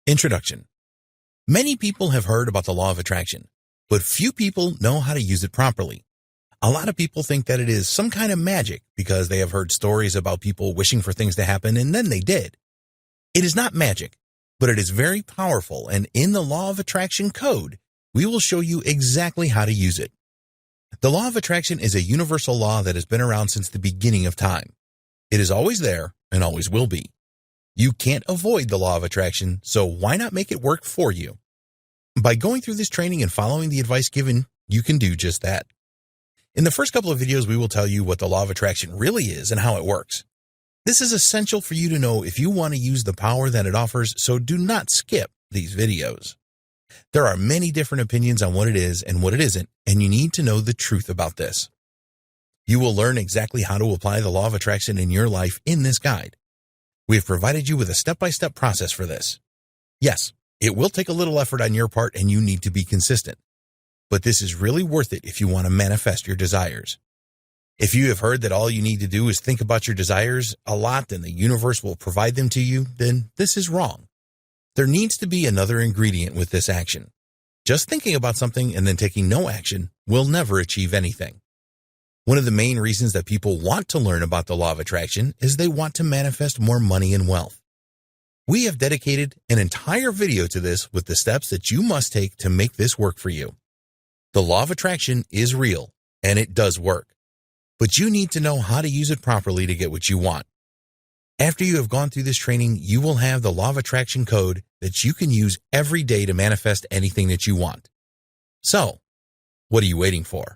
Introduction. Many people have heard about the law of attraction, but few people know how to use it properly. A lot of people think that it is some kind of magic because they have heard stories about people wishing for things to happen and then they did. It is not magic, but it is very powerful, and in the law of attraction code, we will show you exactly how to use it. The law of attraction is a universal law that has been around since the beginning of time. It is always there and always will be. You can't avoid the law of attraction, so why not make it work for you? By going through this training and following the advice given, you can do just that. In the first couple of videos, we will tell you what the law of attraction really is and how it works. This is essential for you to know if you want to use the power that it offers, so do not skip these videos. There are many different opinions on what it is and what it isn't, and you need to know the truth about this. You will learn exactly how to apply the law of attraction in your life in this guide. We have provided you with a step-by-step process for this. Yes, it will take a little effort on your part and you need to be consistent. But this is really worth it if you want to manifest your desires. If you have heard that all you need to do is think about your desires a lot and the universe will provide them to you, then this is wrong. There needs to be another ingredient with this action. Just thinking about something and then taking no action will never achieve anything. One of the main reasons that people want to learn about the law of attraction is they want to manifest more money and wealth. We have dedicated an entire video to this with the steps that you must take to make this work for you. The law of attraction is real, and it does work. But you need to know how to use it properly to get what you want. After you have gone through this training, you will have the law of attraction code that you can use every day to manifest anything that you want. So, what are you waiting for?